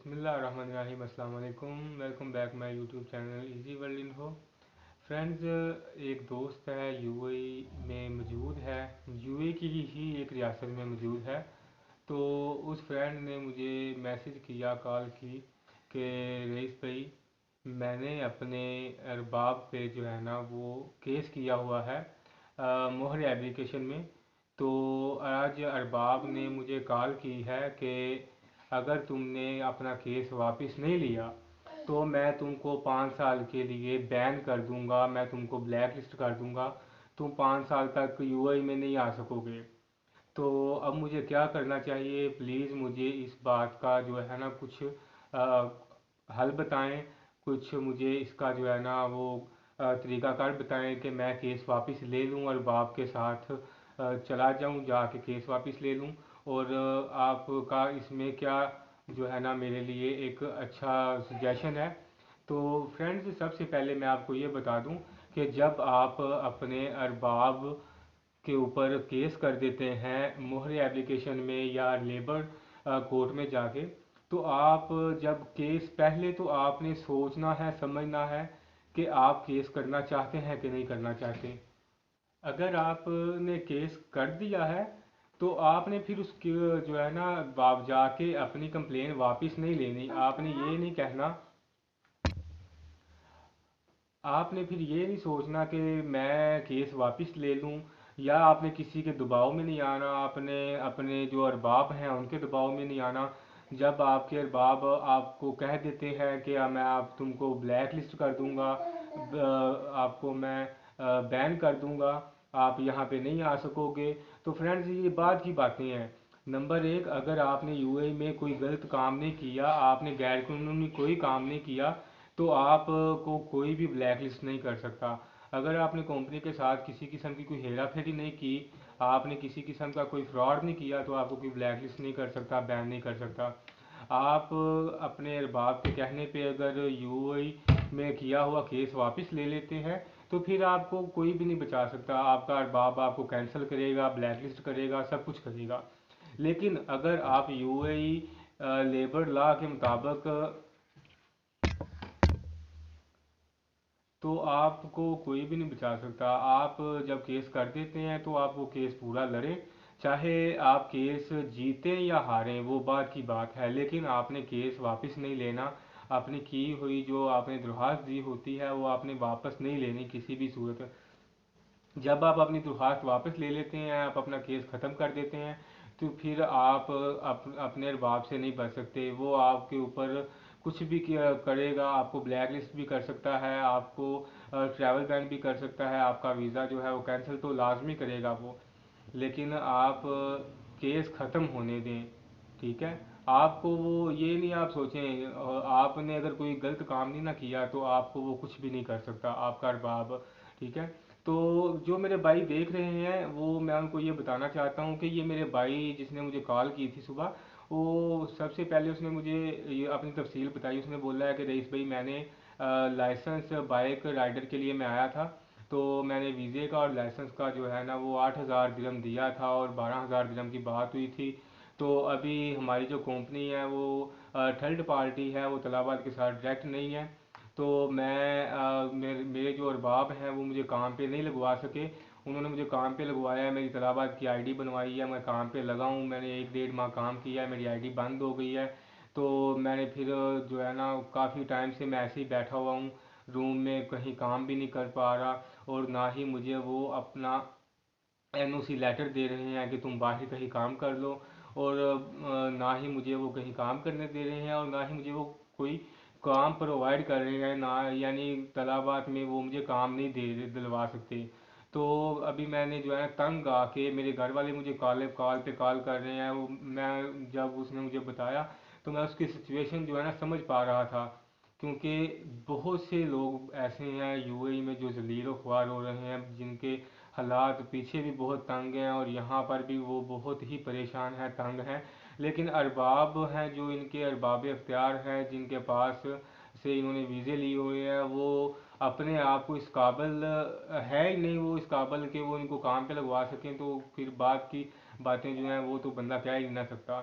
बिस्मिल्लाहिर्रहमानिर्रहीम। अस्सलाम वालेकुम। Welcome back my YouTube channel easy world info. Friends, एक दोस्त है यूएई में मौजूद है, यूएई की ही एक रियासत में मौजूद है। तो उस फ्रेंड ने मुझे मैसेज किया, कॉल की कि रईस भाई, मैंने अपने अरबाब पे जो है ना वो केस किया हुआ है मोहर एप्लीकेशन में। तो आज अरबाब ने मुझे कॉल की है कि अगर तुमने अपना केस वापस नहीं लिया तो मैं तुमको 5 साल के लिए बैन कर दूंगा, मैं तुमको ब्लैक लिस्ट कर दूंगा, तुम 5 साल तक यूएई में नहीं आ सकोगे। तो अब मुझे क्या करना चाहिए, प्लीज़ मुझे इस बात का जो है ना कुछ हल बताएं। कुछ मुझे इसका जो है ना वो तरीकाकार बताएं कि मैं केस वापस ले लूं और बाप के साथ चला जाऊं, जाके केस वापस ले लूं। और आपका इसमें क्या जो है ना मेरे लिए एक अच्छा सजेशन है। तो फ्रेंड्स, सबसे पहले मैं आपको ये बता दूं कि जब आप अपने अरबाब के ऊपर केस कर देते हैं मोहर एप्लीकेशन में या लेबर कोर्ट में जाके, तो आप जब केस, पहले तो आपने सोचना है, समझना है कि आप केस करना चाहते हैं कि नहीं करना चाहते। अगर आपने केस कर दिया है तो आपने फिर उसके जो है ना आप जाके अपनी कंप्लेन वापस नहीं लेनी। आपने ये नहीं कहना, आपने फिर ये नहीं सोचना कि मैं केस वापस ले लूं, या आपने किसी के दबाव में नहीं आना, आपने अपने जो अरबाब हैं उनके दबाव में नहीं आना। जब आपके अरबाब आपको कह देते हैं कि मैं आप तुमको ब्लैक लिस्ट कर दूंगा, आपको मैं बैन कर दूंगा, आप यहाँ पे नहीं आ सकोगे, तो फ्रेंड्स ये बाद की बातें हैं। नंबर एक, अगर आपने यूएई में कोई गलत काम नहीं किया, आपने गैर कानूनी कोई काम नहीं किया, तो आपको कोई भी ब्लैक लिस्ट नहीं कर सकता। अगर आपने कंपनी के साथ किसी किस्म की कोई हेरा फेरी नहीं की, आपने किसी किस्म का कोई फ्रॉड नहीं किया, तो आपको कोई ब्लैक लिस्ट नहीं कर सकता, बैन नहीं कर सकता। आप अपने अरबाब के कहने पे अगर यूएई में किया हुआ केस वापस ले लेते हैं तो फिर आपको कोई भी नहीं बचा सकता। आपका अरबाब आपको कैंसिल करेगा, ब्लैक लिस्ट करेगा, सब कुछ करेगा। लेकिन अगर आप यूएई लेबर लॉ के मुताबिक, तो आपको कोई भी नहीं बचा सकता। आप जब केस कर देते हैं तो आप वो केस पूरा लड़ें, चाहे आप केस जीतें या हारें, वो बात की बात है, लेकिन आपने केस वापस नहीं लेना। आपने की हुई जो आपने दरख्वास्त दी होती है वो आपने वापस नहीं लेनी किसी भी सूरत। जब आप अपनी दरख्वास्त वापस ले लेते हैं, आप अपना केस ख़त्म कर देते हैं, तो फिर आप अपने अरबाब से नहीं बच सकते। वो आपके ऊपर कुछ भी करेगा, आपको ब्लैक लिस्ट भी कर सकता है, आपको ट्रैवल बैन भी कर सकता है, आपका वीज़ा जो है वो कैंसिल तो लाजमी करेगा वो। लेकिन आप केस ख़त्म होने दें, ठीक है। आपको वो ये नहीं आप सोचें, आपने अगर कोई गलत काम नहीं ना किया तो आपको वो कुछ भी नहीं कर सकता, आपका अरबाब, ठीक है। तो जो मेरे भाई देख रहे हैं, वो मैं उनको ये बताना चाहता हूँ कि ये मेरे भाई जिसने मुझे कॉल की थी सुबह, वो सबसे पहले उसने मुझे ये अपनी तफसील बताई। उसने बोला है कि रईस भाई, मैंने लाइसेंस बाइक राइडर के लिए मैं आया था, तो मैंने वीज़े का और लाइसेंस का जो है ना वो 8,000 दिरहम दिया था और 12,000 दिरहम की बात हुई थी। तो अभी हमारी जो कंपनी है वो थर्ड पार्टी है, वो तलाबाद के साथ डायरेक्ट नहीं है। तो मेरे जो अरबाब हैं वो मुझे काम पे नहीं लगवा सके। उन्होंने मुझे काम पे लगवाया है, मेरी तलाबात की आईडी बनवाई है, मैं काम पे लगा हूँ, मैंने 1 डेढ़ माह काम किया है, मेरी आईडी बंद हो गई है। तो मैंने फिर जो है ना काफ़ी टाइम से मैं ऐसे ही बैठा हुआ हूँ रूम में, कहीं काम भी नहीं कर पा रहा, और ना ही मुझे वो अपना एनओसी लेटर दे रहे हैं कि तुम बाहर कहीं काम कर लो। और ना ही मुझे वो कहीं काम करने दे रहे हैं, और ना ही मुझे वो कोई काम प्रोवाइड कर रहे हैं ना, यानी तलाबात में वो मुझे काम नहीं दे दिलवा सकते। तो अभी मैंने जो है तंग आके, मेरे घर वाले मुझे कॉल कॉल पे कॉल कर रहे हैं, वो मैं जब उसने मुझे बताया तो मैं उसकी सिचुएशन जो है ना समझ पा रहा था। क्योंकि बहुत से लोग ऐसे हैं यूएई में जो जलील व ख्वार हो रहे हैं, जिनके हालात पीछे भी बहुत तंग हैं और यहाँ पर भी वो बहुत ही परेशान हैं, तंग हैं। लेकिन अरबाब हैं, जो इनके अरबाब अख्तियार हैं, जिनके पास से इन्होंने वीज़े लिए हुए हैं, वो अपने आप को इस काबिल है ही नहीं, वो इस काबिल के वो इनको काम पे लगवा सकें। तो फिर बात की बातें जो हैं वो तो बंदा कह ही नहीं ना सकता।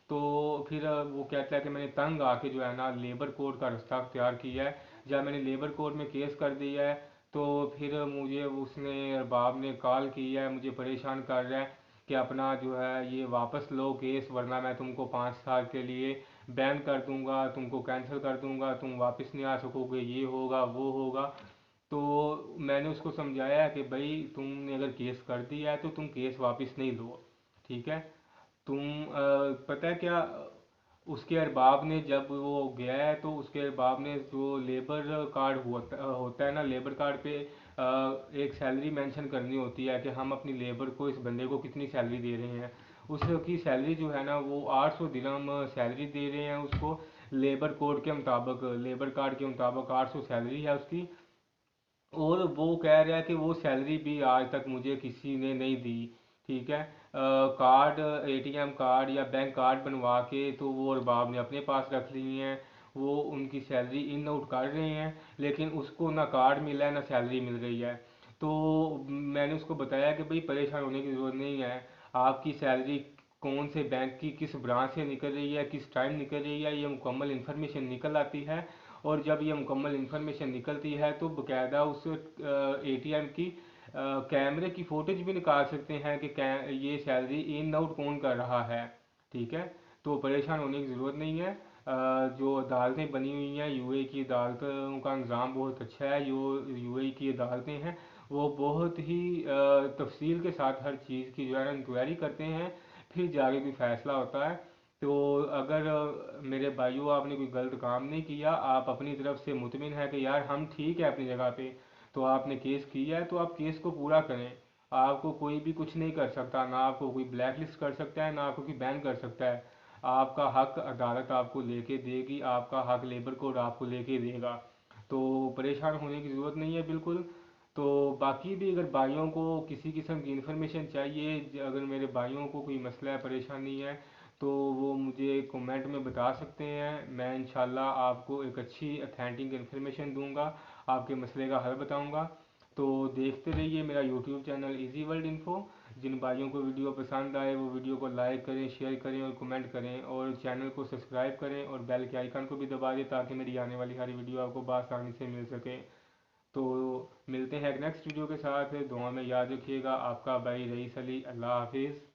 तो फिर वो कहता है कि मैंने तंग आके जो है ना लेबर कोड का रास्ता अख्तियार किया है। जब मैंने लेबर कोड में केस कर दिया है तो फिर मुझे उसने अरबाब ने कॉल किया है, मुझे परेशान कर रहा है कि अपना जो है ये वापस लो केस, वरना मैं तुमको 5 साल के लिए बैन कर दूंगा, तुमको कैंसिल कर दूंगा, तुम वापस नहीं आ सकोगे, ये होगा वो होगा। तो मैंने उसको समझाया कि भाई तुमने अगर केस कर दिया है तो तुम केस वापस नहीं लो, ठीक है। तुम पता है क्या, उसके अरबाब ने जब वो गया है तो उसके अरबाब ने जो लेबर कार्ड होता है ना, लेबर कार्ड पे एक सैलरी मेंशन करनी होती है कि हम अपनी लेबर को, इस बंदे को कितनी सैलरी दे रहे हैं। उसकी सैलरी जो है ना वो 800 दिरहम सैलरी दे रहे हैं उसको, लेबर कोड के मुताबिक, लेबर कार्ड के मुताबिक 800 सैलरी है उसकी। और वो कह रहा है कि वो सैलरी भी आज तक मुझे किसी ने नहीं दी, ठीक है। कार्ड, एटीएम कार्ड या बैंक कार्ड बनवा के तो वो अरबाब ने अपने पास रख लिए हैं। वो उनकी सैलरी इन आउट कर रहे हैं, लेकिन उसको ना कार्ड मिला है ना सैलरी मिल रही है। तो मैंने उसको बताया कि भाई परेशान होने की ज़रूरत नहीं है, आपकी सैलरी कौन से बैंक की किस ब्रांच से निकल रही है, किस टाइम निकल रही है, ये मुकम्मल इन्फॉर्मेशन निकल आती है। और जब ये मुकम्मल इन्फॉर्मेशन निकलती है तो बकायदा उस एटीएम की कैमरे की फुटेज भी निकाल सकते हैं कि ये सैलरी इन आउट कौन कर रहा है, ठीक है। तो परेशान होने की ज़रूरत नहीं है। जो अदालतें बनी हुई हैं, यूएई की अदालतों का निज़ाम बहुत अच्छा है। जो यूएई की अदालतें हैं वो बहुत ही तफसील के साथ हर चीज़ की जो है ना इंक्वायरी करते हैं, फिर जाके कोई फैसला होता है। तो अगर मेरे भाइयों आपने कोई गलत काम नहीं किया, आप अपनी तरफ से मुतमिन है कि यार हम ठीक है अपनी जगह पे, तो आपने केस किया है तो आप केस को पूरा करें। आपको कोई भी कुछ नहीं कर सकता, ना आपको कोई ब्लैक लिस्ट कर सकता है, ना आपको कोई बैन कर सकता है। आपका हक अदालत आपको लेके देगी, आपका हक लेबर कोड आपको लेके देगा। तो परेशान होने की ज़रूरत नहीं है बिल्कुल। तो बाकी भी अगर भाइयों को किसी किस्म की इन्फॉर्मेशन चाहिए, अगर मेरे भाइयों को कोई मसला है, परेशानी है, तो वो मुझे कमेंट में बता सकते हैं। मैं इंशाल्लाह आपको एक अच्छी अथेंटिक इन्फॉर्मेशन दूंगा, आपके मसले का हल बताऊंगा। तो देखते रहिए मेरा YouTube channel easy world info. जिन भाइयों को वीडियो पसंद आए वो वीडियो को लाइक करें, शेयर करें और कमेंट करें, और चैनल को सब्सक्राइब करें और बेल के आइकन को भी दबा दें ताकि मेरी आने वाली हर वीडियो आपको बआसानी से मिल सके। तो मिलते हैं एक नेक्स्ट वीडियो के साथ, दुआ में याद रखिएगा। आपका भाई रईस अली, अल्लाह हाफिज़।